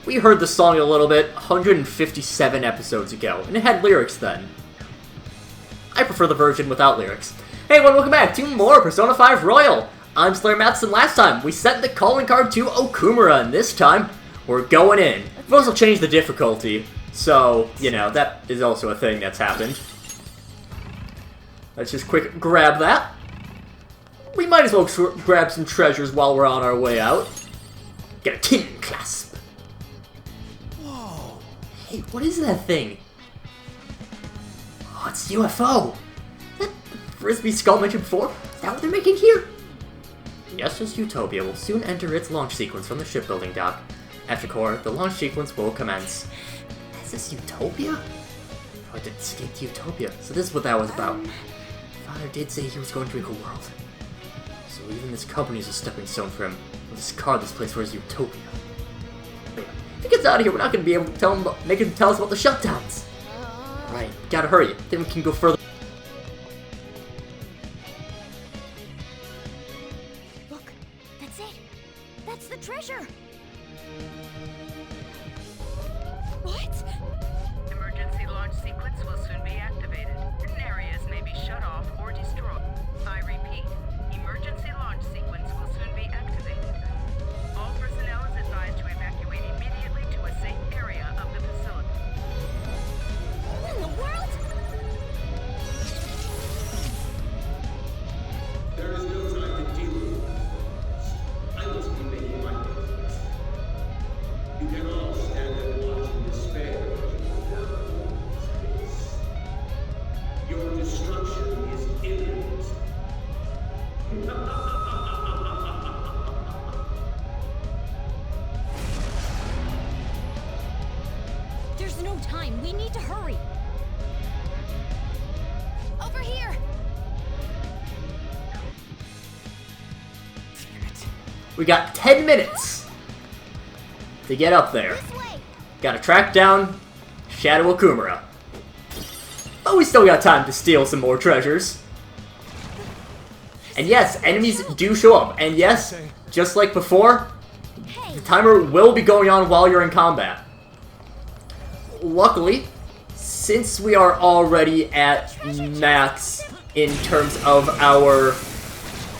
We heard the song a little bit 157 episodes ago, and it had lyrics then. I prefer the version without lyrics. Hey everyone, welcome back to more Persona 5 Royal! I'm SlayerMathis, and last time we sent the calling card to Okumura, and this time we're going in. We've also changed the difficulty, so, you know, that is also a thing that's happened. Let's just quick grab that. We might as well grab some treasures while we're on our way out. Get a tin clasp. Whoa. Hey, what is that thing? Oh, it's UFO. That Frisbee skull mentioned before? Is that what they're making here? Yesterday's Utopia will soon enter its launch sequence from the shipbuilding dock. After core, the launch sequence will commence. Is this Utopia? Oh, I did escape to Utopia, so this is what that was about. Father did say he was going to a cool world. So even this company is a stepping stone for him. We'll discard this place for his Utopia. If he gets out of here, we're not going to be able to make him tell us about the shutdowns. Right, gotta hurry. Then we can go further. Look, that's it. That's the treasure. What? Emergency launch sequence will soon be activated. Certain areas may be shut off or destroyed. I repeat, emergency launch sequence will soon be activated. All personnel is advised to evacuate immediately to a safe area of the facility. What in the world? There is no time to deal with this. I must be making my business. You can all stand and watch in despair. Your destruction is imminent. There's no time. We need to hurry. Over here. We got 10 minutes to get up there. This way. Gotta track down Shadow Okumura. But we still got time to steal some more treasures. And yes, enemies do show up. And yes, just like before, the timer will be going on while you're in combat. Luckily, since we are already at max in terms of our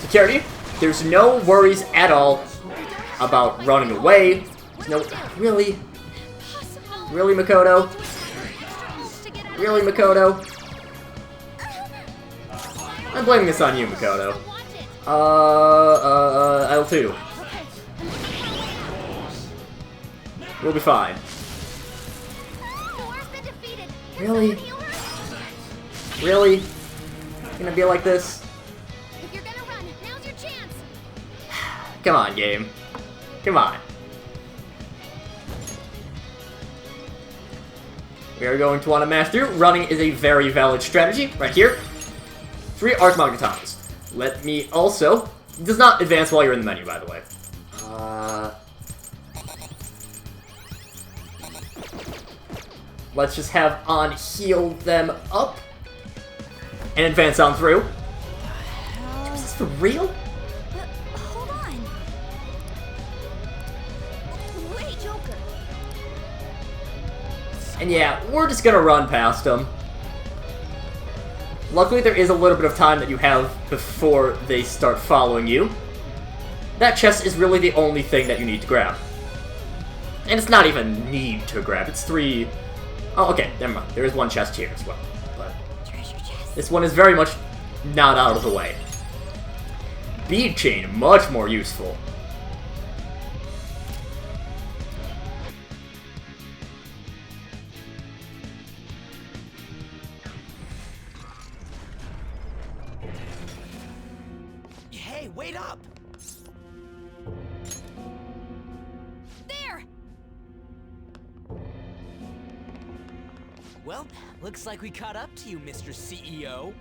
security, there's no worries at all about running away. No, really? Really, Makoto? Really, Makoto? I'm blaming this on you, Makoto. L2. We'll be fine. Really? Really? Gonna be like this? If you're gonna run, now's your chance. Come on, game. Come on. We are going to want to master. Running is a very valid strategy. Right here. 3 Archmon Katanas. Let me also... It does not advance while you're in the menu, by the way. Let's just have on heal them up. And advance on through. Is this for real? Hold on. Wait, Joker. And yeah, we're just gonna run past them. Luckily, there is a little bit of time that you have before they start following you. That chest is really the only thing that you need to grab. And it's not even need to grab, it's 3... Oh, okay, never mind. There is 1 chest here as well. But Treasure chest. this one is very much not out of the way. Bead chain, much more useful. Hey, wait up! There. Well, looks like we caught up to you, Mr. CEO.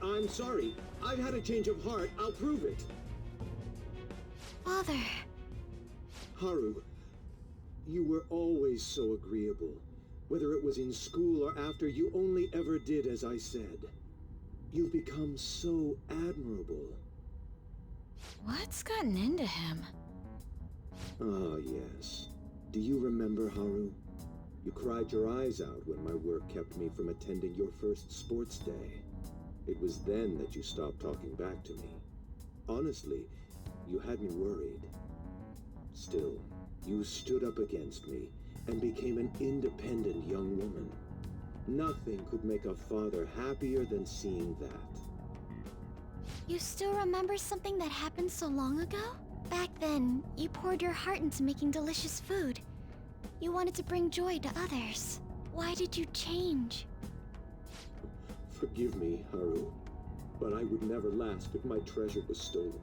I'm sorry. I've had a change of heart. I'll prove it. Father. Haru, you were always so agreeable. Whether it was in school or after, you only ever did as I said. You've become so admirable. What's gotten into him? Ah, yes. Do you remember, Haru? You cried your eyes out when my work kept me from attending your first sports day. It was then that you stopped talking back to me. Honestly, you had me worried. Still, you stood up against me and became an independent young woman. Nothing could make a father happier than seeing that. You still remember something that happened so long ago? Back then, you poured your heart into making delicious food. You wanted to bring joy to others. Why did you change? Forgive me, Haru, but I would never last if my treasure was stolen.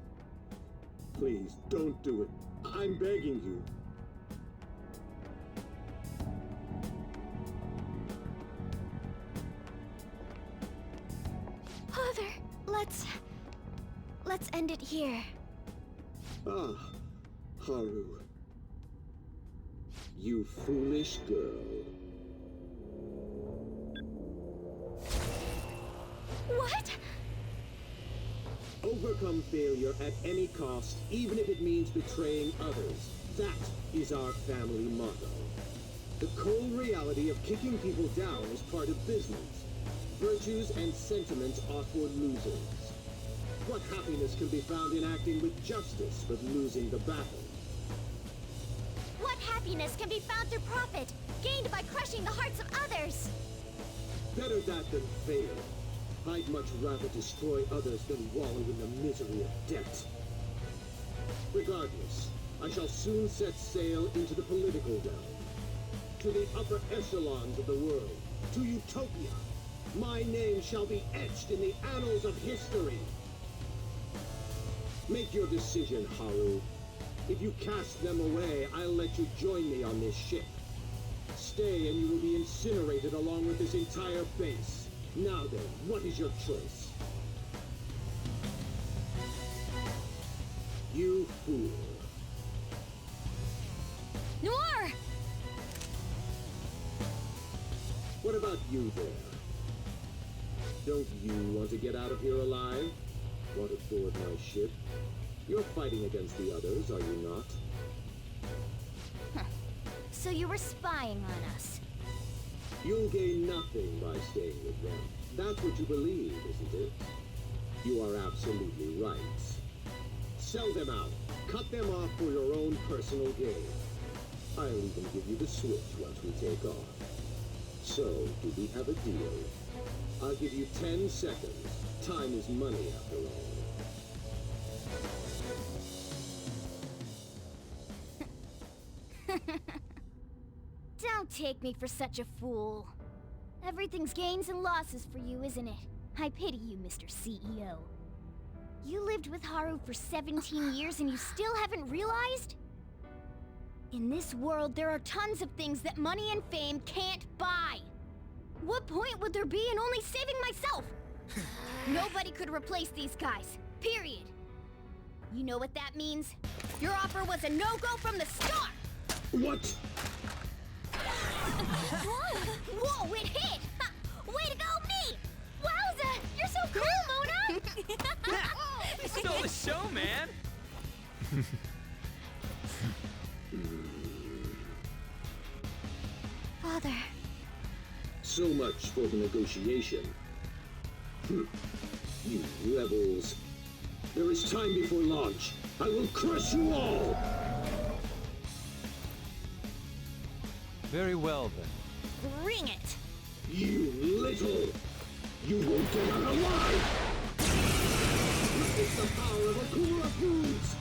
Please, don't do it. I'm begging you. Father, let's end it here. Ah, Haru. You foolish girl. What? Overcome failure at any cost, even if it means betraying others. That is our family motto. The cold reality of kicking people down is part of business. Virtues and sentiments are for losers. What happiness can be found in acting with justice but losing the battle? What happiness can be found through profit, gained by crushing the hearts of others? Better that than fail. I'd much rather destroy others than wallow in the misery of debt. Regardless, I shall soon set sail into the political realm. To the upper echelons of the world, to Utopia. My name shall be etched in the annals of history. Make your decision, Haru. If you cast them away, I'll let you join me on this ship. Stay and you will be incinerated along with this entire base. Now then, what is your choice? You fool. Noir! What about you there? Don't you want to get out of here alive? Want to board my ship? You're fighting against the others, are you not? So you were spying on us. You'll gain nothing by staying with them. That's what you believe, isn't it? You are absolutely right. Sell them out. Cut them off for your own personal gain. I'll even give you the switch once we take off. So, do we have a deal? I'll give you 10 seconds. Time is money after all. Don't take me for such a fool. Everything's gains and losses for you, isn't it? I pity you, Mr. CEO. You lived with Haru for 17 years and you still haven't realized? In this world, there are tons of things that money and fame can't buy. What point would there be in only saving myself? Nobody could replace these guys, period. You know what that means? Your offer was a no-go from the start! What? Whoa, it hit! Way to go, me! Wowza! You're so cool, Mona! You stole the show, man! Father. So much for the negotiation. You rebels. There is time before launch. I will crush you all! Very well, then. Bring it! You little! You won't get out alive! Witness the power of Okumura Foods!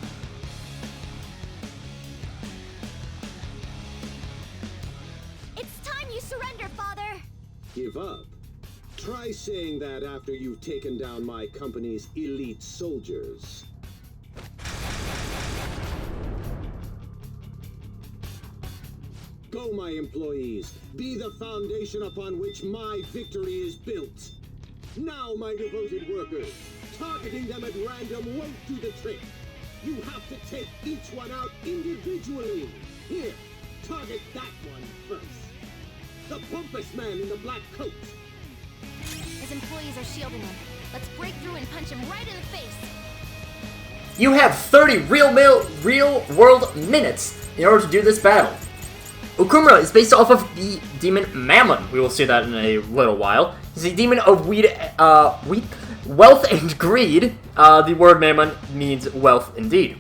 It's time you surrender, Father! Give up? Try saying that after you've taken down my company's elite soldiers. Go, my employees. Be the foundation upon which my victory is built. Now, my devoted workers. Targeting them at random won't do the trick. You have to take each one out individually. Here, target that one first. The pompous man in the black coat. His employees are shielding him. Let's break through and punch him right in the face. You have 30 real-world minutes in order to do this battle. Okumura is based off of the demon Mammon. We will see that in a little while. He's a demon of wealth and greed. The word Mammon means wealth indeed.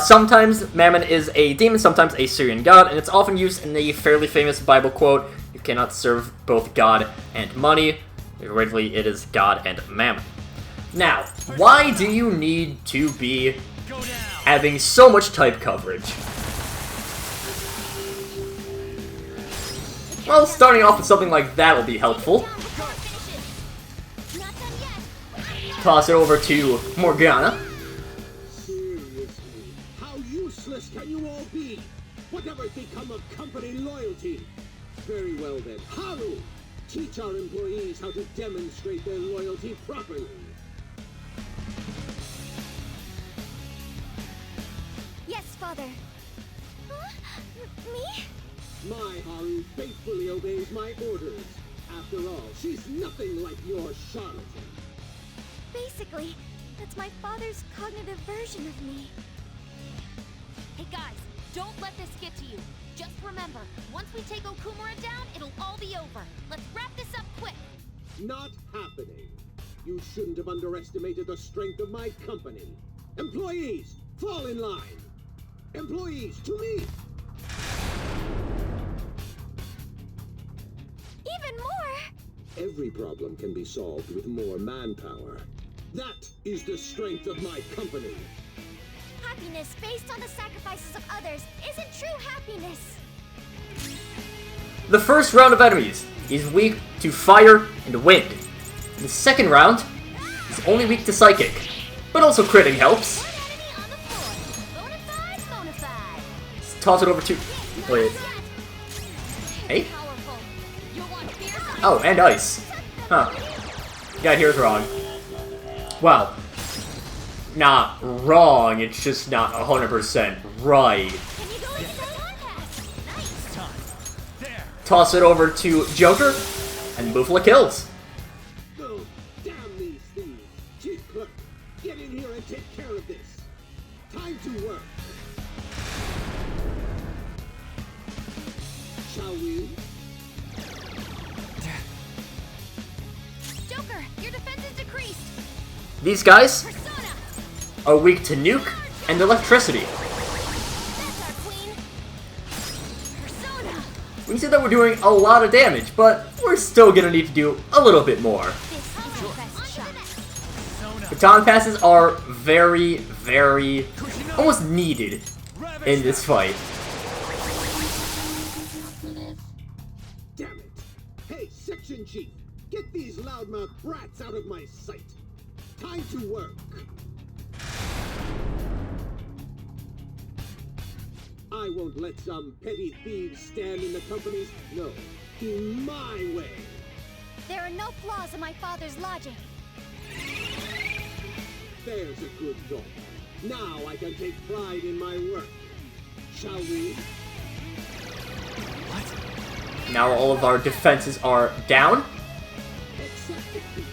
Sometimes Mammon is a demon, sometimes a Syrian god, and it's often used in the fairly famous Bible quote, "You cannot serve both God and money." Originally, it is God and Mammon. Now, why do you need to be having so much type coverage? Well, starting off with something like that will be helpful. Toss it over to Morgana. Seriously, how useless can you all be? Whatever's become of company loyalty? Very well then, Haru! Teach our employees how to demonstrate their loyalty properly. Yes, Father. Me? My Haru faithfully obeys my orders. After all, she's nothing like your charlatan. Basically, that's my father's cognitive version of me. Hey guys, don't let this get to you. Just remember, once we take Okumura down, it'll all be over. Let's wrap this up quick. Not happening. You shouldn't have underestimated the strength of my company. Employees, fall in line. Employees, to me. Even more! Every problem can be solved with more manpower. That is the strength of my company. Happiness based on the sacrifices of others isn't true happiness. The first round of enemies is weak to fire and wind. The second round is only weak to psychic, but also critting helps. One enemy on the floor. Bonafide. Let's toss it over to... Wait. Hey? Powerful. You'll want fierce. Oh, and ice. Huh. Yeah, here's wrong. Well, not wrong, it's just not 100% right. Can you go into the contest? Nice. There. Toss it over to Joker, and Bufala kills. Oh, damn these thieves. Chief Clerk, get in here and take care of this. Time to work. Shall we? Joker, your defense is decreased. These guys Persona! are weak to nuke and electricity. That's our queen. Persona! We can see that we're doing a lot of damage, but we're still gonna need to do a little bit more. This is your best shot. Baton passes are very, very, almost needed in this fight. Damn it. Hey, Section Chief, get these loudmouth brats out of my sight. Time to work. I won't let some petty thieves stand in the company's, no, in my way. There are no flaws in my father's logic. There's a good dog. Now I can take pride in my work. Shall we? Now all of our defenses are down, Accept defeat.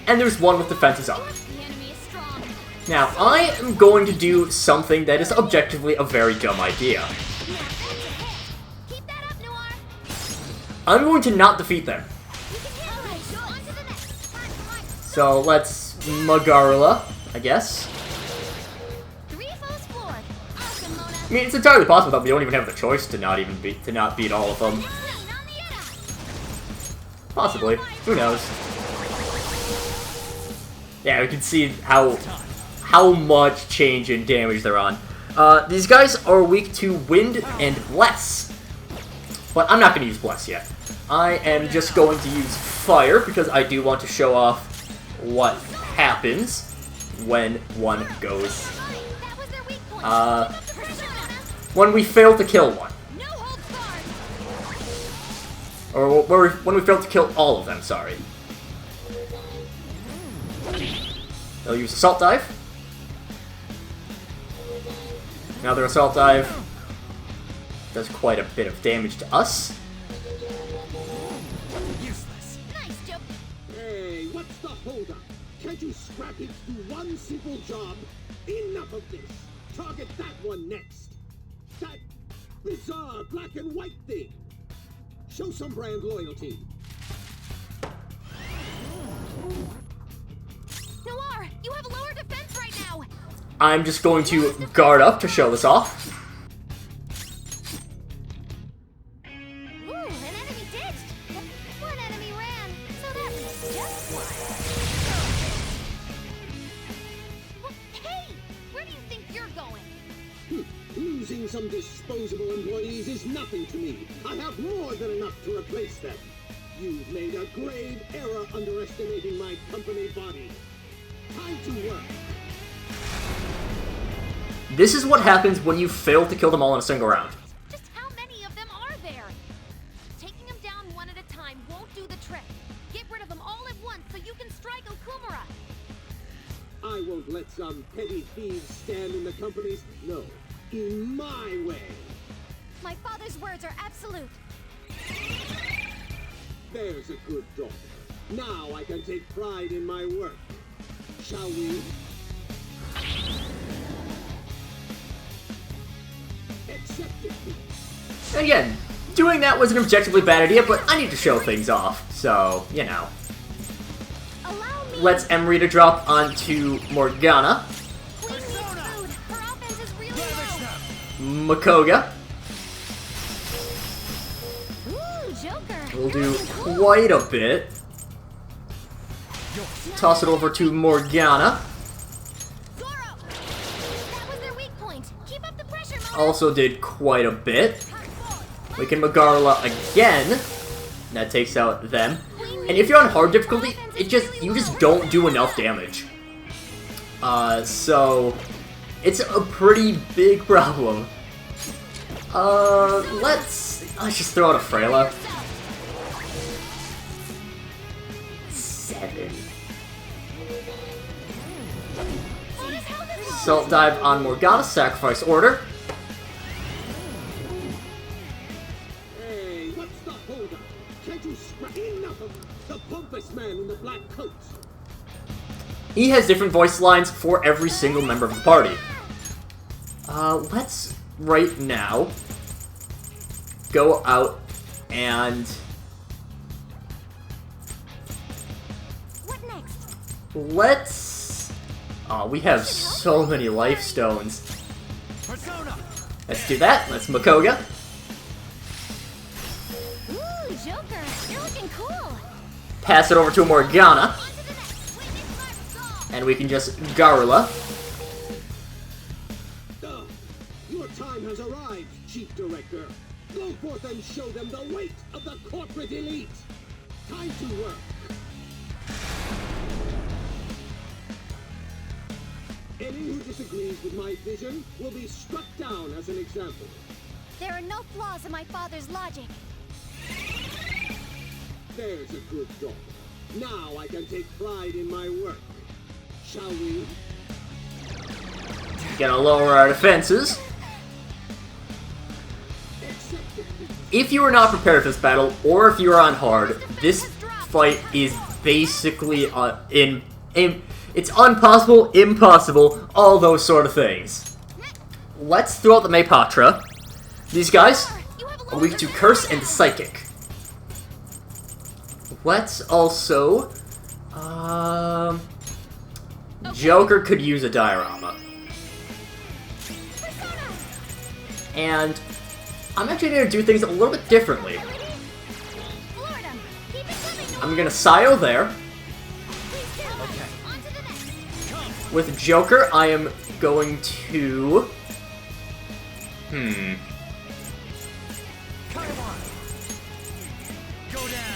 and there's one with defenses up. The enemy is strong. Now, I am going to do something that is objectively a very dumb idea. Now that's a hit. Keep that up, Noir. I'm going to not defeat them. You can handle it. On to the next. Come on. So let's Magarla, I guess. 3 foes floored. Awesome, Mona. I mean, it's entirely possible that we don't even have the choice to not beat all of them. Clean on the edge. Possibly. Who knows? Yeah, we can see how much change in damage they're on. These guys are weak to wind and bless. But I'm not going to use bless yet. I am just going to use fire because I do want to show off what happens when one goes. That was their weak point. Persona. When we fail to kill one. No holds barred. Or when we fail to kill all of them, sorry. They'll use Assault Dive. Now their Assault Dive does quite a bit of damage to us. Useless. Nice, Joe. Hey, what's the holdup? Can't you scrap It's do one simple job. Enough of this. Target that one next. That bizarre black and white thing. Show some brand loyalty. Noir, you have lower defense right now. I'm just going to guard up to show this off. Ooh, an enemy ditched. One enemy ran, so that was just one. Hey, where do you think you're going? Losing some disposable employees is nothing to me. I have more than enough to replace them. You've made a grave error underestimating my company body. Time to work. This is what happens when you fail to kill them all in a single round. Just how many of them are there? Taking them down one at a time won't do the trick. Get rid of them all at once so you can strike Okumura. I won't let some petty thieves stand in the company's, no, in my way. My father's words are absolute. There's a good daughter. Now I can take pride in my work. Shall we? Accept it. And again, doing that was an objectively bad idea, but I need to show things off, so, you know. Allow me. Let's Emery to drop onto Morgana, Queen needs food. Her offense is really low. Makoga. Ooh, Joker. We'll do quite a bit. Toss it over to Morgana. Goro. That was their weak point. Keep up the pressure, Mona. Also did quite a bit. We can Magarla again. That takes out them. And if you're on hard difficulty, you just don't do enough damage. So it's a pretty big problem. Let's just throw out a Freyla. 7. Salt dive on Morgana, sacrifice order. Hey, what's the holdup? Can't you scrap enough of the pompous man in the black coat? He has different voice lines for every single member of the party. Let's right now go out and What next? let's... we have so many life stones. Persona! Let's do that. Let's Makoga. Ooh, Joker. You're looking cool. Pass it over to Morgana. On to the next. Witness my resolve. And we can just Garula. Your time has arrived, Chief Director. Go forth and show them the weight of the corporate elite. Time to work. Any who disagrees with my vision will be struck down as an example. There are no flaws in my father's logic. There's a good daughter. Now I can take pride in my work. Shall we? Gonna lower our defenses. Accept it. If you are not prepared for this battle, or if you are on hard, this fight is basically it's impossible, impossible, all those sort of things. Let's throw out the Maypatra. These guys are weak to Curse and Psychic. Let's also... Joker could use a diorama. And I'm actually going to do things a little bit differently. Florida. Keep it coming. I'm going to Sio there. Okay. On to the next. With Joker, I am going to...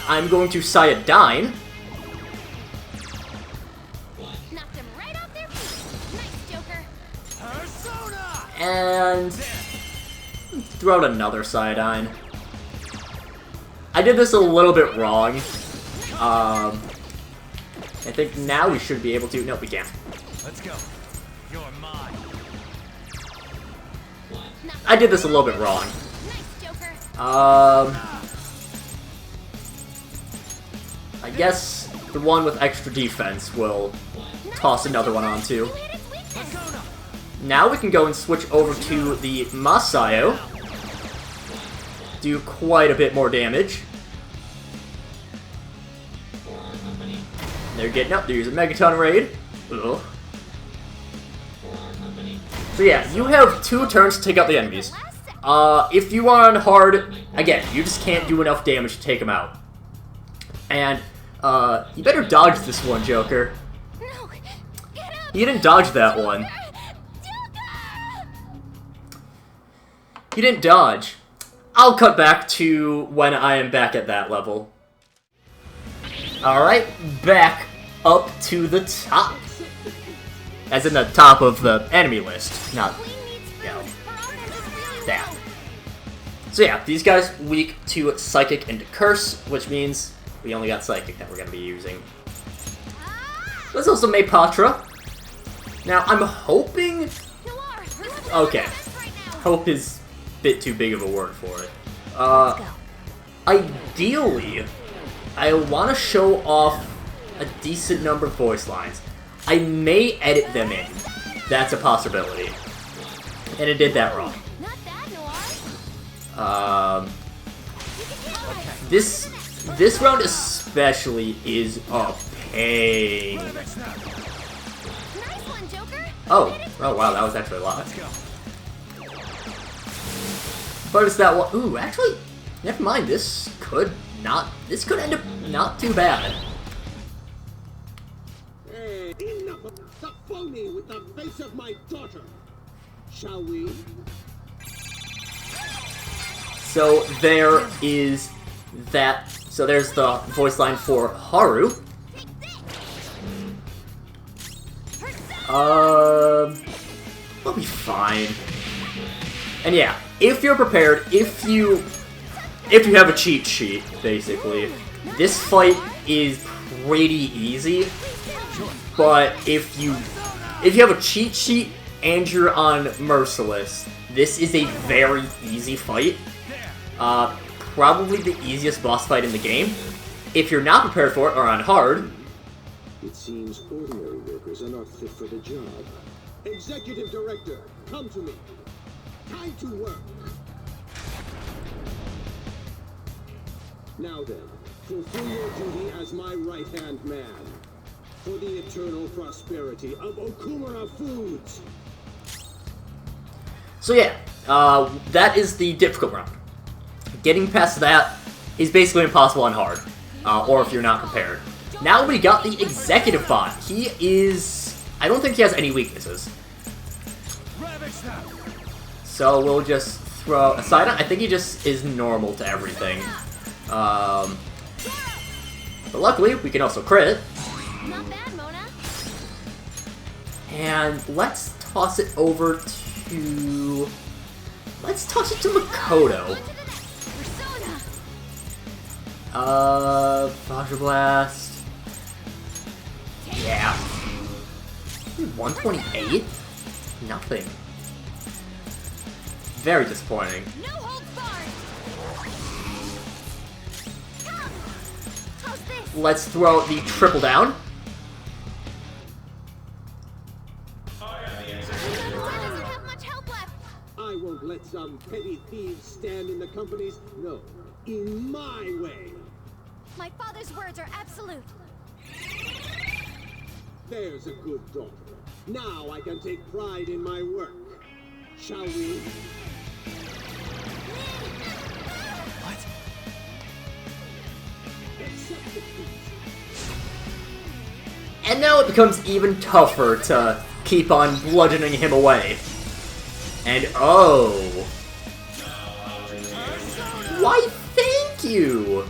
I'm going to Sayadine. Knocked him right off their feet. Nice, Joker. Persona! And... throw out another Sayadine. I did this a little bit wrong. I think now we should be able to... No, we can't. Let's go. You're mine. I did this a little bit wrong. Nice, Joker. I guess the one with extra defense will toss another one onto. Now we can go and switch over to the Masayo. Do quite a bit more damage. They're getting up. They're using Megaton Raid. Ugh. So yeah, you have 2 turns to take out the enemies. If you are on hard, again, you just can't do enough damage to take them out. And, you better dodge this one, Joker. No, get up. You didn't dodge that one. You didn't dodge. I'll cut back to when I am back at that level. Alright, back up to the top. As in the top of the enemy list, not, you know, that. So yeah, these guys weak to Psychic and Curse, which means we only got Psychic that we're going to be using. Let's also make Patra. Now, I'm hoping... Okay, hope is a bit too big of a word for it. Ideally, I want to show off a decent number of voice lines. I may edit them in. That's a possibility. And it did that wrong. This round especially is a pain. Oh wow, that was actually a lot. But it's that one. Ooh, actually, never mind. This could end up not too bad. Stop phoning with the face of my daughter. Shall we? So there is that. So there's the voice line for Haru. We'll be fine. And yeah, if you're prepared, if you have a cheat sheet, basically, this fight is pretty easy. But if you have a cheat sheet and you're on Merciless, this is a very easy fight. Probably the easiest boss fight in the game. If you're not prepared for it or on hard, it seems ordinary workers are not fit for the job. Executive Director, come to me. Time to work. Now then, fulfill your duty as my right-hand man. For the eternal prosperity of Okumura Foods. So yeah, that is the difficult round. Getting past that is basically impossible on hard, or if you're not prepared. Now we got the Executive Bot. He is... I don't think he has any weaknesses. So we'll just throw a side on. I think he just is normal to everything. But luckily, we can also crit. Not bad, Mona. And let's toss it over to... Let's toss it to Makoto. Fire Blast. Yeah. 128? Nothing. Very disappointing. No holds barred. How's this? Let's throw the triple down. Doesn't have much help left. I won't let some petty thieves stand in the company's... No, in my way. My father's words are absolute. There's a good daughter. Now I can take pride in my work. Shall we? What? Accept defeat. And now it becomes even tougher to keep on bludgeoning him away. And oh... Why, thank you!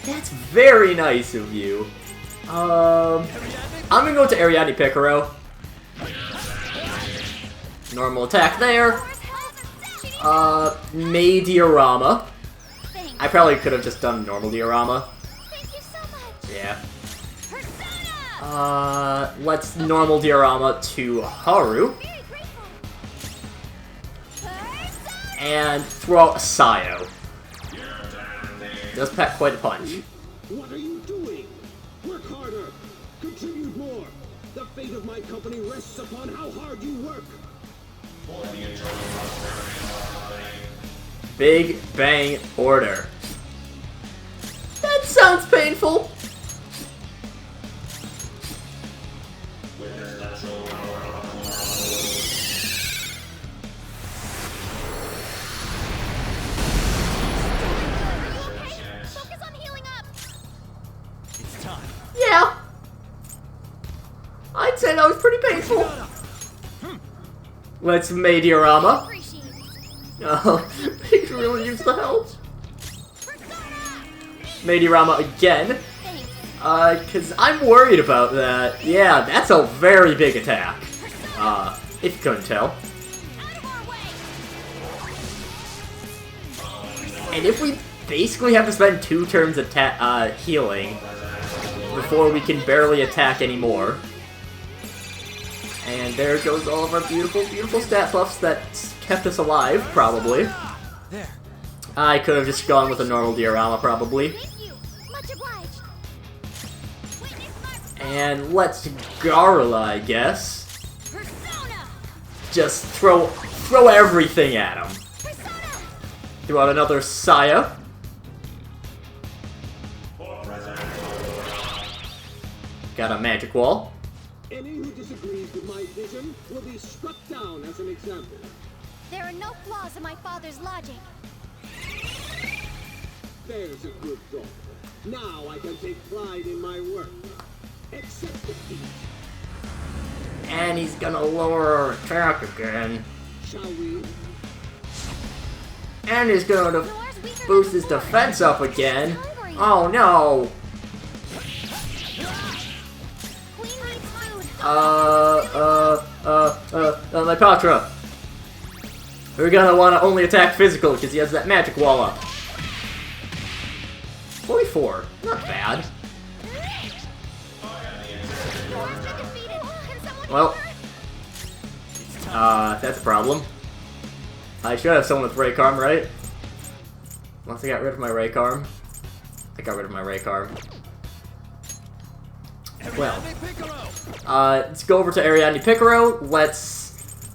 That's very nice of you. I'm gonna go to Ariadne Picaro. Normal attack there. May diorama. I probably could have just done normal diorama. Thank you so much. Yeah. Persona! Let's normal diorama to Haru. Very grateful. Persona! And throw out Sayo. Does pack quite a punch. What are you doing? Work harder! Contribute more! The fate of my company rests upon how hard you work! Big Bang Order. That sounds painful. Focus on healing up. It's time. Yeah. I'd say that was pretty painful. Let's Meteorama. Appreciate it. Oh, he can really use the help. Meteorama again. Thanks. Cause I'm worried about that. Yeah, that's a very big attack. If you couldn't tell. Out of our way. And if we basically have to spend 2 turns healing before we can barely attack anymore. And there goes all of our beautiful, beautiful stat buffs that kept us alive, probably. There. I could have just gone with a normal diorama, probably. Thank you. Much obliged. Witness my And let's Garla, I guess. persona. Just throw everything at him. Persona. Throw out another Saya. Got a magic wall. Any who disagrees with my vision will be struck down as an example. There are no flaws in my father's logic. There's a good daughter. Now I can take pride in my work. Accept defeat, And he's gonna lower our attack again. shall we? And he's gonna Yours weaker boost than his before. defense up again. Hungry. Oh no! Queen needs food. My Patra. We're gonna want to only attack physical because he has that magic wall up. 44. Not bad. Yours been defeated. Can someone Well, heal her? that's a problem. I should have someone with Raycarm, right? Once I got rid of my Raycarm. I got rid of my Raycarm. Well, let's go over to Ariadne Picaro.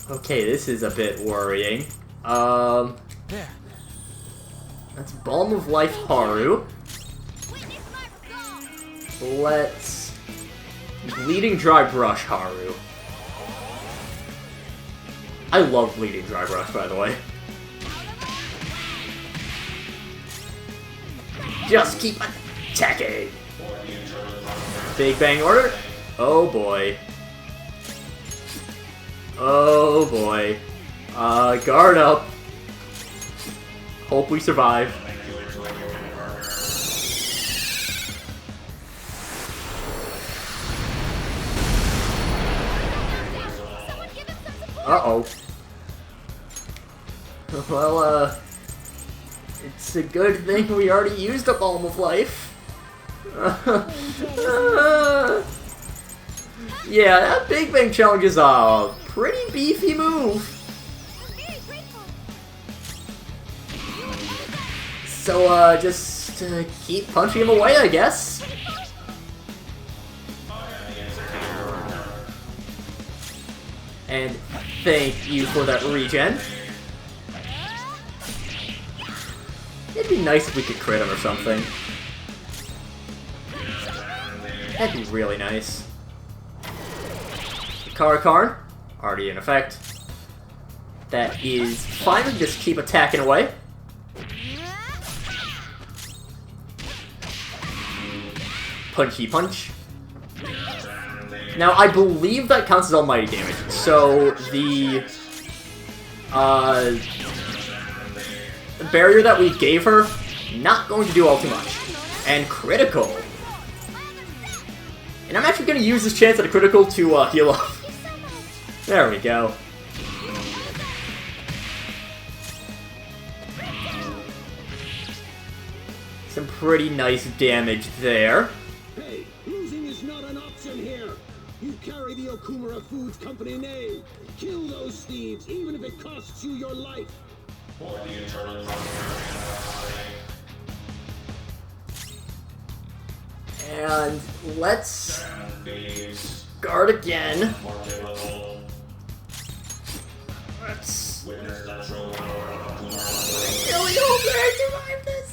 Okay, this is a bit worrying. There. That's Balm of Life Haru. Witness my skull. Let's Bleeding Dry Brush Haru. I love Bleeding Dry Brush, by the way. Just keep attacking. Big Bang Order. Oh boy. Oh boy. Guard up. Hope we survive. Someone give him some support. Uh-oh. Well, it's a good thing we already used a Balm of Life. Yeah, that Big Bang Challenge is a pretty beefy move. I'm very grateful. So, just keep punching him away, I guess. And thank you for that regen. It'd be nice if we could crit him or something. That'd be really nice. Karakarn, already in effect. That is fine, we just keep attacking away. Punchy punch. Now, I believe that counts as almighty damage, so the barrier that we gave her, not going to do all too much. And critical. And I'm actually going to use this chance at a critical to heal up. There we go. Some pretty nice damage there. Hey, losing is not an option here. You carry the Okumura Foods Company name. Kill those thieves, even if it costs you your life. And let's guard again. Let's really hope that I survive this.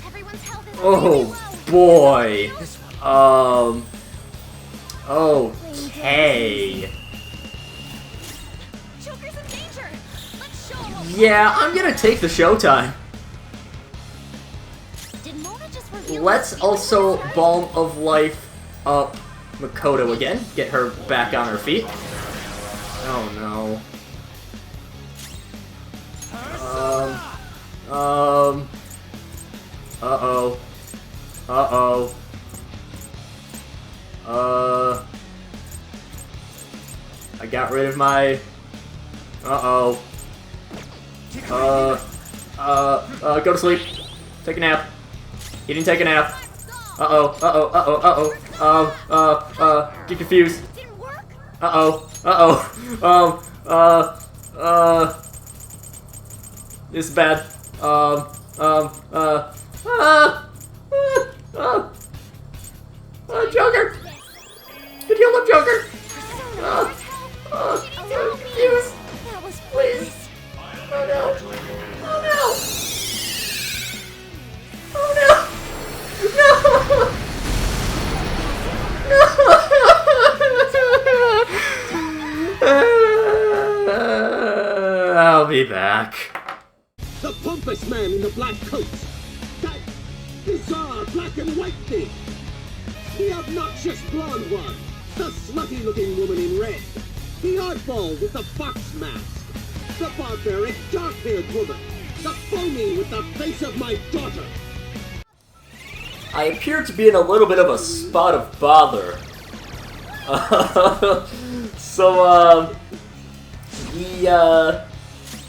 Everyone's health is Oh boy. Okay. Joker's in danger. Let's show him. Yeah, I'm gonna take the showtime. Did Mona just reveal Let's her feelings also to us? Balm of Life up Makoto again. Get her back on her feet. Oh no. Uh-oh. Uh-oh. I got rid of my... Uh-oh. Go to sleep. Take a nap. He didn't take a nap. Uh-oh, uh-oh, uh-oh, uh-oh. Get confused. Didn't work. Uh-oh, this is bad. Joker! Get healed up, Joker! Confused. That was Please. Oh no. Oh no. Oh no. No. I'll be back. The pompous man in the black coat! That bizarre black and white thing! The obnoxious blonde one! The slutty-looking woman in red! The oddball with the fox mask! The barbaric dark-haired woman! The phony with the face of my daughter! I appear to be in a little bit of a spot of bother. So,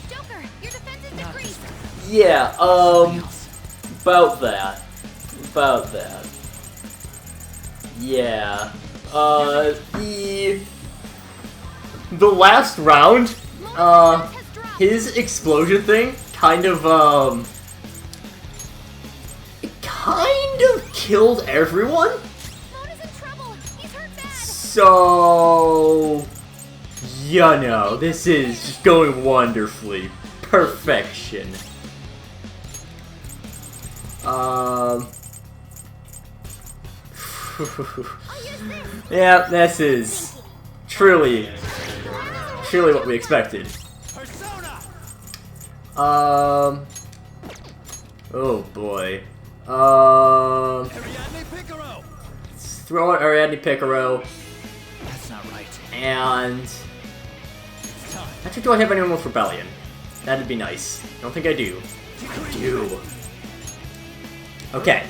Joker, your defense is decreased. yeah, about that. Yeah, the last round, his explosion thing kind of, it kind of killed everyone. Mona's in trouble. He's hurt bad. So, you know, this is just going wonderfully. Perfection. Yeah, this is truly what we expected. Persona! Oh boy. Ariadne Picaro! Let's throw out Ariadne Picaro, That's not right. and It's time. actually, do I have anyone with Rebellion? That'd be nice. I don't think I do. I do. Okay.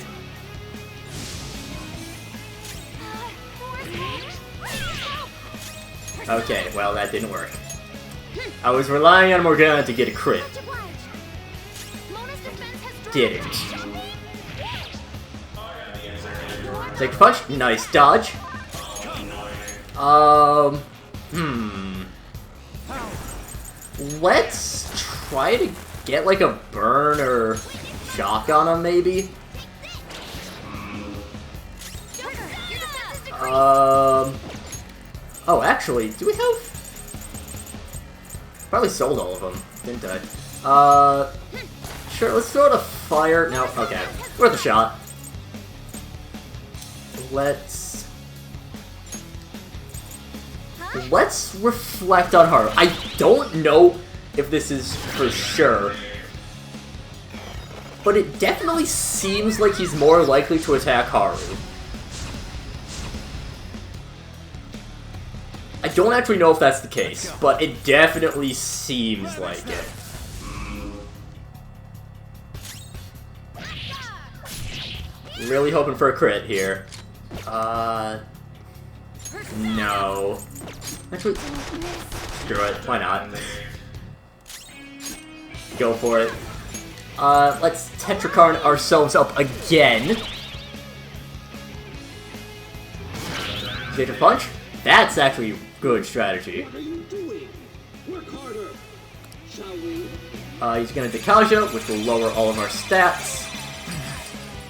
Okay, well, that didn't work. I was relying on Morgana to get a crit. Mona's defense has dropped. Didn't. Take the punch. Nice dodge. Let's try to get like a burn or shock on him, maybe. Joker, your defense is decreased. Oh, actually, do we have... Probably sold all of them, didn't I? Sure, let's throw it a fire. No, okay. Worth a shot. Let's reflect on Haru. I don't know if this is for sure, but it definitely seems like he's more likely to attack Haru. I don't actually know if that's the case, but it definitely seems like it. Really hoping for a crit here. No. Actually, screw it. Why not? Go for it. Let's Tetrakarn ourselves up again. Data Punch? That's actually good strategy. What are you doing? Work harder, shall we? He's gonna Dekaja, which will lower all of our stats.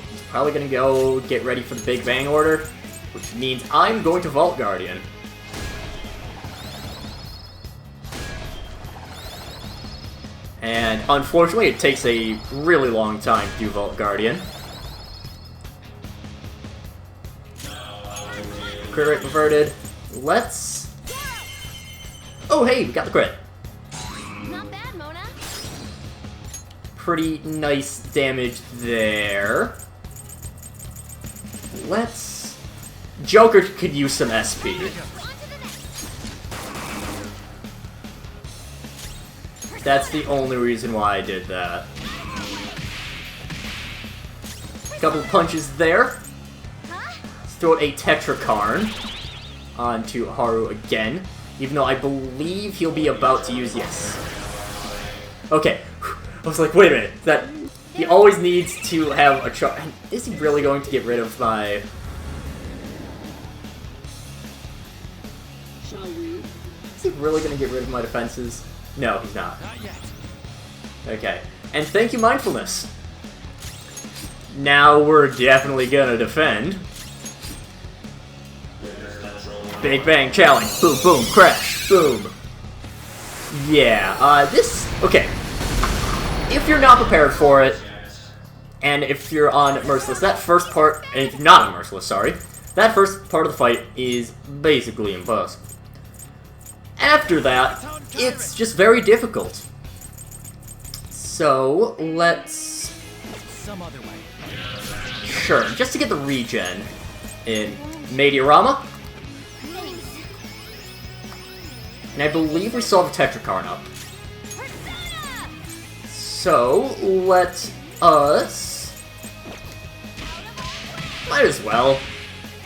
He's probably gonna go get ready for the Big Bang Order, which means I'm going to Vault Guardian. And unfortunately, it takes a really long time to do Vault Guardian. Crit rate reverted. Let's... Oh, hey, we got the crit. Not bad, Mona. Pretty nice damage there. Let's... Joker could use some SP. That's the only reason why I did that. Couple punches there. Let's throw a Tetrakarn onto Haru again. Even though I believe he'll be about to use... Yes. Okay. I was like, wait a minute. That he always needs to have a charge. Is he really going to get rid of my... Shall we? Is he really going to get rid of my defenses? No, he's not. Not yet. Okay. And thank you, Mindfulness. Now we're definitely gonna defend. Big Bang Challenge. Boom, boom, crash. Boom. Yeah, this... Okay. If you're not prepared for it, and if you're on Merciless, that first part... And if you're not on Merciless, sorry. That first part of the fight is basically impossible. After that, it's just very difficult. So, let's... Some other way. Sure, just to get the regen in Meteorama. And I believe we still have Tetrakarn up. So, let us... Might as well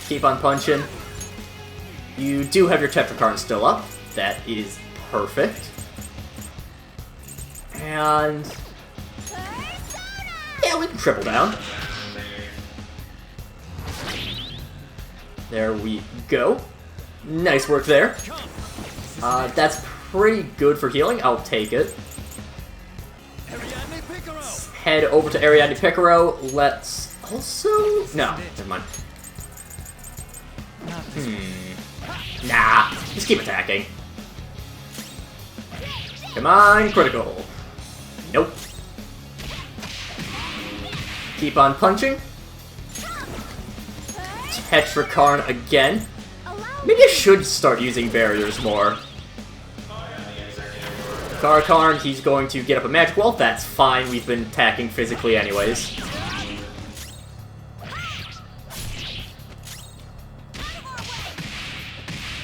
keep on punching. You do have your Tetrakarn still up. That is perfect. And... yeah, we can triple down. There we go. Nice work there. That's pretty good for healing. I'll take it. Let's head over to Ariadne Picaro. Let's also... No, never mind. Nah, just keep attacking. Come on, critical. Nope. Keep on punching. Tetrakarn again. Maybe I should start using barriers more. Karakarn, he's going to get up a magic wall. That's fine, we've been attacking physically anyways.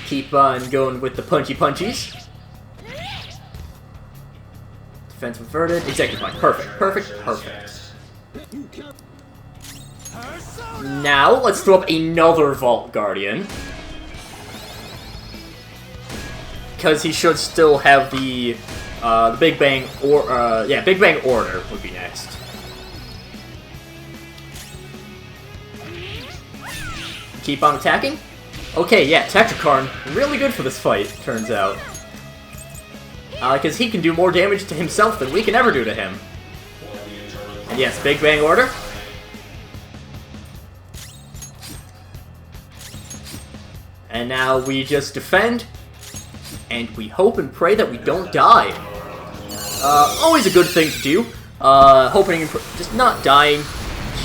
Keep on going with the punchy punchies. Defense reverted. Executive Point. Perfect, perfect, perfect. Now, let's throw up another Vault Guardian. Because he should still have the Big Bang Big Bang Order would be next. Keep on attacking. Okay, yeah, Tetrakarn, really good for this fight, turns out. Because he can do more damage to himself than we can ever do to him. And yes, Big Bang Order. And now we just defend, and we hope and pray that we don't die. Always a good thing to do. Hoping, just not dying.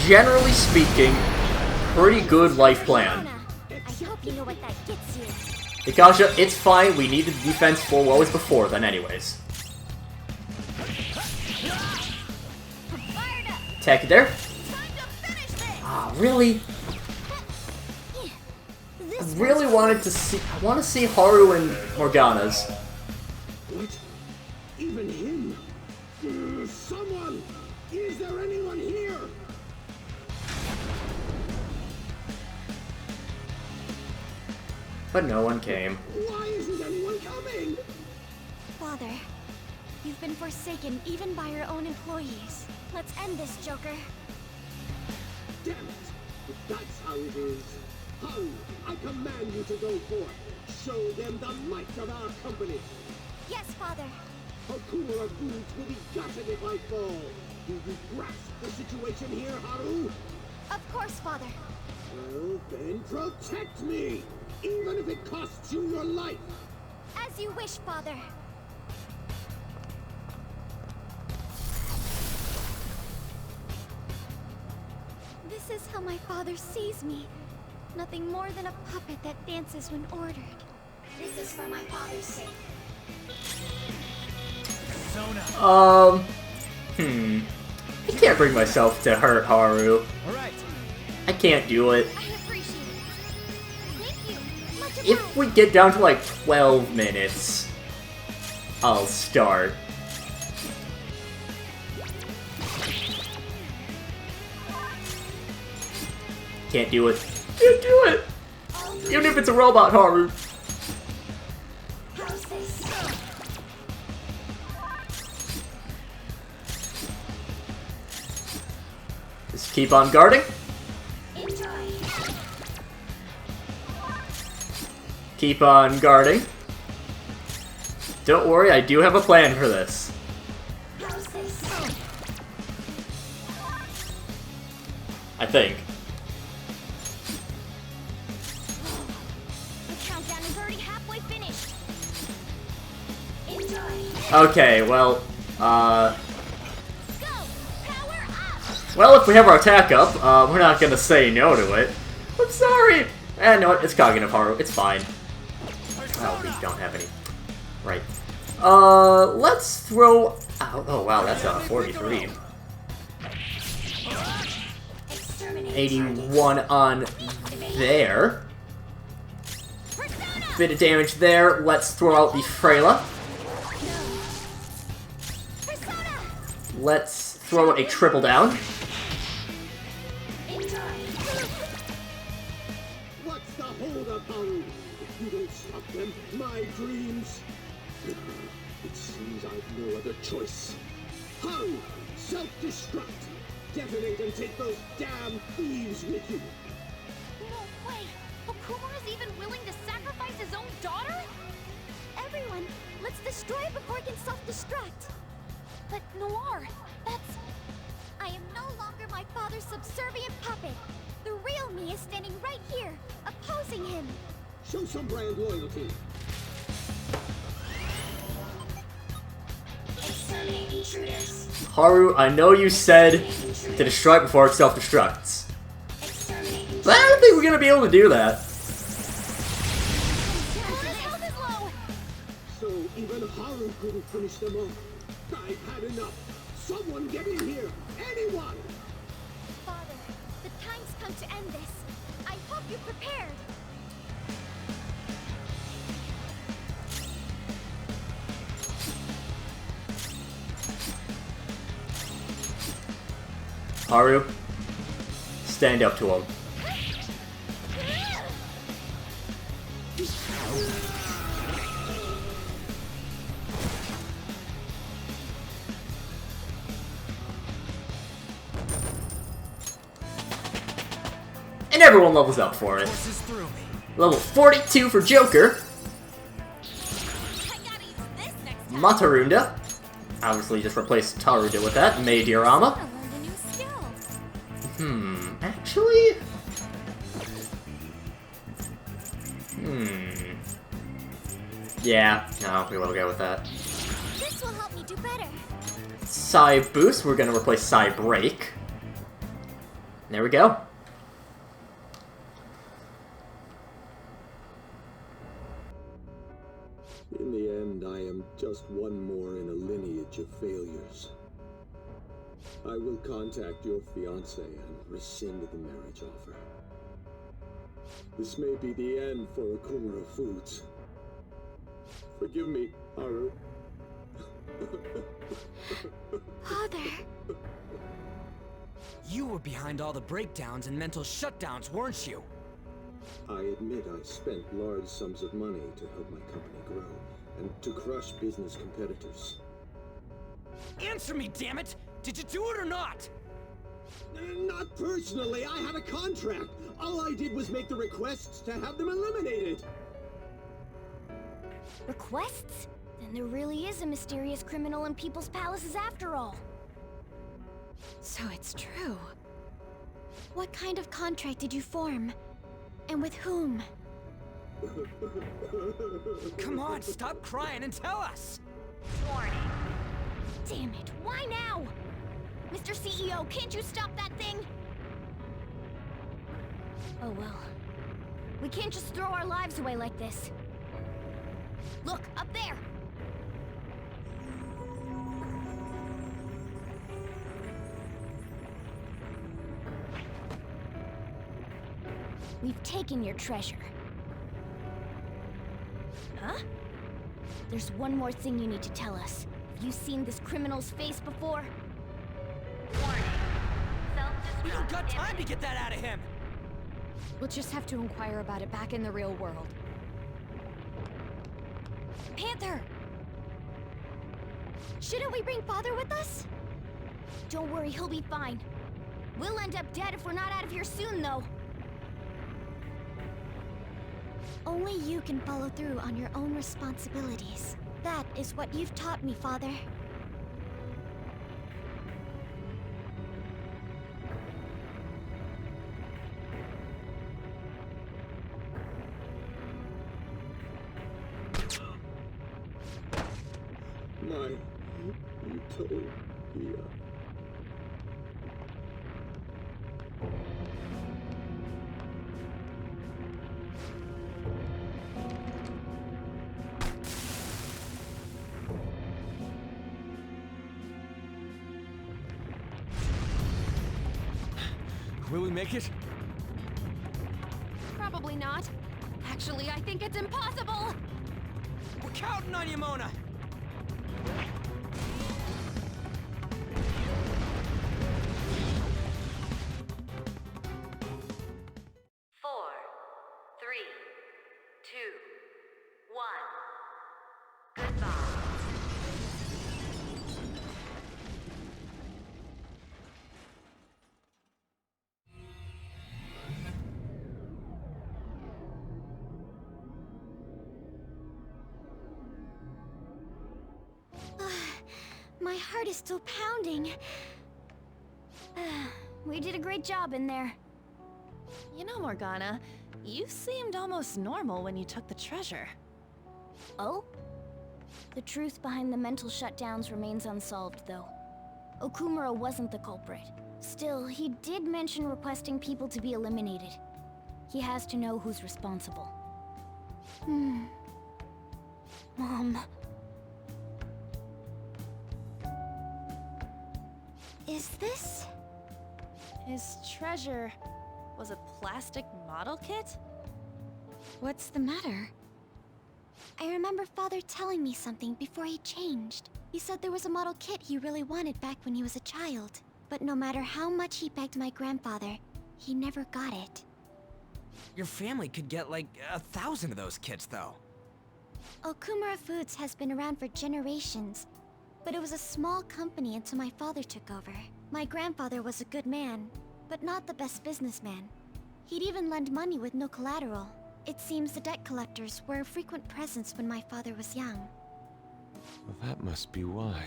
Generally speaking, pretty good life plan. I hope you know what that gets you. Nikasha, it's fine. We need the defense for what was before then anyways. Attack it there. Ah, really? I really wanted to see... I want to see Haru and Morgana's. What? Even him? Someone! Is there anyone here? But no one came. Why isn't anyone coming? Father, you've been forsaken even by your own employees. Let's end this, Joker. Damn it! If that's how it is. Haru, I command you to go forth. Show them the might of our company. Yes, Father. Okumura Foods will be gutted if I fall. Do you grasp the situation here, Haru? Of course, Father. Well, then protect me! Even if it costs you your life! As you wish, Father. This is how my father sees me. Nothing more than a puppet that dances when ordered. This is for my father's sake. Persona. I can't bring myself to hurt Haru. All right. I can't do it. I appreciate it. Thank you. Much If obliged. we get down to like 12 minutes, I'll start. Can't do it. Can't do it! Even if it's a robot, Haru. How's this? Just keep on guarding. Enjoy. Keep on guarding. Don't worry, I do have a plan for this. How's this? I think. The countdown is already halfway finished. Enjoy. Okay, well, Go! Power up! well, if we have our attack up, we're not gonna say no to it. I'm sorry! No, it's cognitive, Haru. It's fine. Oh, we don't have any. Right. Let's throw out. Oh, wow, that's a 43. Exterminate. 81 on there. Persona! Bit of damage there. Let's throw out the Freyla. Persona! Let's throw out a triple down. Enjoy. What's the holdup, Haru? If you don't stop them, my dreams... It seems I've no other choice. Haru! Self-destruct! Detonate and take those damn thieves with you! No way! Okumura's even willing to sacrifice his own daughter? Everyone, let's destroy it before it can self-destruct. But Noir, that's... I am no longer my father's subservient puppet. The real me is standing right here, opposing him. Show some brand loyalty! Exterminate intruders. Haru, I know you said to destroy it before it self-destructs. Exterminate But I don't think we're gonna be able to do that. His health is low! So even Haru couldn't finish them off. I've had enough. Someone get in here! Anyone! Father, the time's come to end this. I hope you're prepared. Haru, stand up to him. And everyone levels up for it. This is through me. Level 42 for Joker. I gotta use this next time! Matarunda. Obviously just replaced Taruda with that. Mei Diorama. I learned a new skill. Actually? Yeah, no, we will go with that. This will help me do better. Psy Boost, we're gonna replace Psy Break. There we go. In the end, I am just one more in a lineage of failures. I will contact your fiancé and rescind the marriage offer. This may be the end for Okumura Foods. Forgive me, Haru. Father. You were behind all the breakdowns and mental shutdowns, weren't you? I admit I spent large sums of money to help my company grow and to crush business competitors. Answer me, damn it! Did you do it or not? Not personally, I had a contract. All I did was make the requests to have them eliminated. Requests? Then there really is a mysterious criminal in people's palaces after all. So it's true. What kind of contract did you form? And with whom? Come on, stop crying and tell us! Warning. Damn it, why now? Mr. CEO, can't you stop that thing? Oh well. We can't just throw our lives away like this. Look, up there! We've taken your treasure. Huh? There's one more thing you need to tell us. Have you seen this criminal's face before? Warning. We don't Self-destruct got time to imminent. get that out of him! We'll just have to inquire about it back in the real world. Panther! Shouldn't we bring Father with us? Don't worry, he'll be fine. We'll end up dead if we're not out of here soon, though. Only you can follow through on your own responsibilities. That is what you've taught me, Father. My utopia. Will we make it? Probably not. Actually, I think it's impossible! We're counting on you, Mona! Four, three, two, one. Goodbye. My heart is still pounding. We did a great job in there. You know, Morgana, you seemed almost normal when you took the treasure. Oh? The truth behind the mental shutdowns remains unsolved, though. Okumura wasn't the culprit. Still, he did mention requesting people to be eliminated. He has to know who's responsible. Mom. Is this? His treasure was a plastic model kit? What's the matter? I remember Father telling me something before he changed. He said there was a model kit he really wanted back when he was a child. But no matter how much he begged my grandfather, he never got it. Your family could get like 1,000 of those kits, though. Okumura Foods has been around for generations, but it was a small company until my father took over. My grandfather was a good man, but not the best businessman. He'd even lend money with no collateral. It seems the debt collectors were a frequent presence when my father was young. Well, that must be why.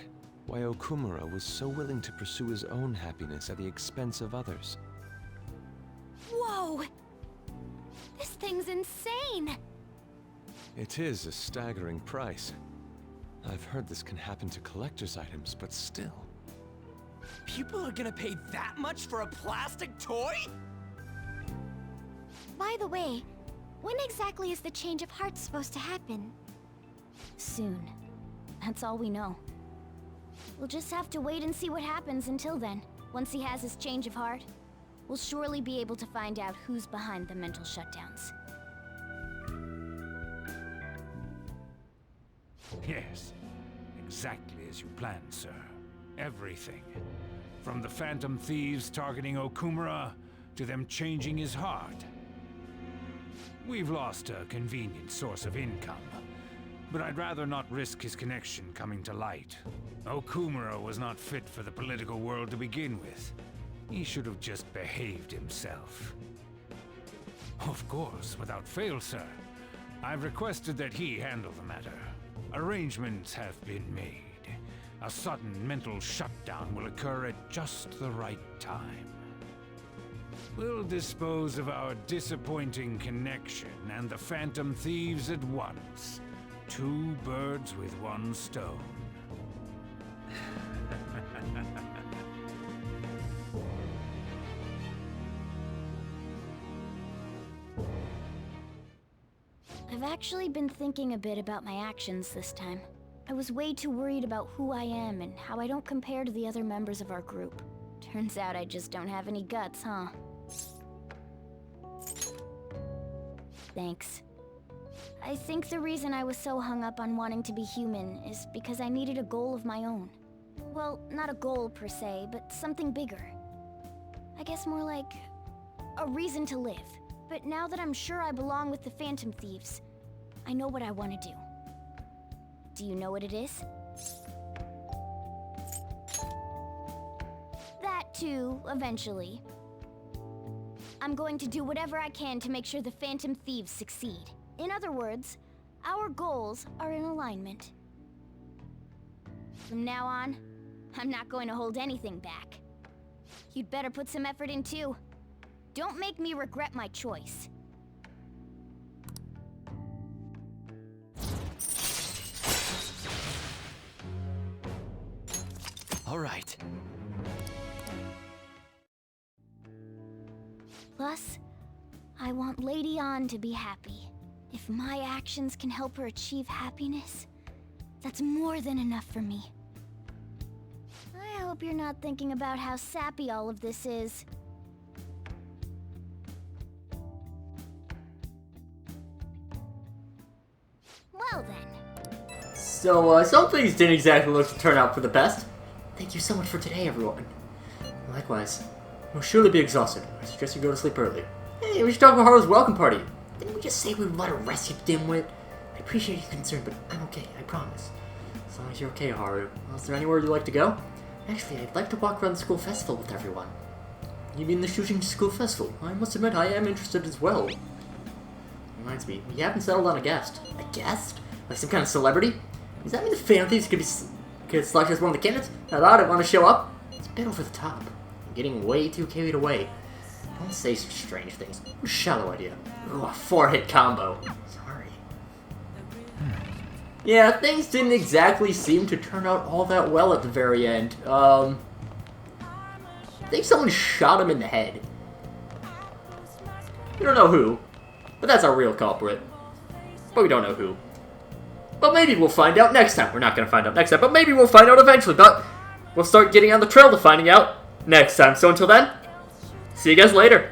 Why Okumura was so willing to pursue his own happiness at the expense of others. Whoa! This thing's insane! It is a staggering price. I've heard this can happen to collector's items, but still. People are gonna pay that much for a plastic toy? By the way, when exactly is the change of heart supposed to happen? Soon. That's all we know. We'll just have to wait and see what happens until then. Once he has his change of heart, we'll surely be able to find out who's behind the mental shutdowns. Yes, exactly as you planned, sir. Everything. From the Phantom Thieves targeting Okumura, to them changing his heart. We've lost a convenient source of income, but I'd rather not risk his connection coming to light. Okumura was not fit for the political world to begin with. He should have just behaved himself. Of course, without fail, sir. I've requested that he handle the matter. Arrangements have been made. A sudden mental shutdown will occur at just the right time. We'll dispose of our disappointing connection and the Phantom Thieves at once. 2 birds with 1 stone. I've actually been thinking a bit about my actions this time. I was way too worried about who I am and how I don't compare to the other members of our group. Turns out I just don't have any guts, huh? Thanks. I think the reason I was so hung up on wanting to be human is because I needed a goal of my own. Well, not a goal per se, but something bigger. I guess more like a reason to live. But now that I'm sure I belong with the Phantom Thieves, I know what I want to do. Do you know what it is? That too, eventually. I'm going to do whatever I can to make sure the Phantom Thieves succeed. In other words, our goals are in alignment. From now on, I'm not going to hold anything back. You'd better put some effort in too. Don't make me regret my choice. All right. Plus, I want Lady An to be happy. If my actions can help her achieve happiness, that's more than enough for me. I hope you're not thinking about how sappy all of this is. Well then. So, some things didn't exactly look to turn out for the best. Thank you so much for today, everyone. Likewise. You'll surely be exhausted. I suggest you go to sleep early. Hey, we should talk about Haru's welcome party. Didn't we just say we would let her rest, you dimwit? I appreciate your concern, but I'm okay, I promise. As long as you're okay, Haru. Well, is there anywhere you'd like to go? Actually, I'd like to walk around the school festival with everyone. You mean the Shujin School Festival? I must admit, I am interested as well. Reminds me, we haven't settled on a guest. A guest? Like some kind of celebrity? Does that mean the Phantom Thieves could select as one of the candidates? I thought I'd want to show up. It's a bit over the top. I'm getting way too carried away. Don't say such strange things. What a shallow idea. Ooh, a 4-hit combo. Sorry. Yeah, things didn't exactly seem to turn out all that well at the very end. I think someone shot him in the head. We don't know who, but that's our real culprit. But we don't know who. But maybe we'll find out next time. We're not going to find out next time, but maybe we'll find out eventually. But we'll start getting on the trail to finding out next time. So until then, see you guys later.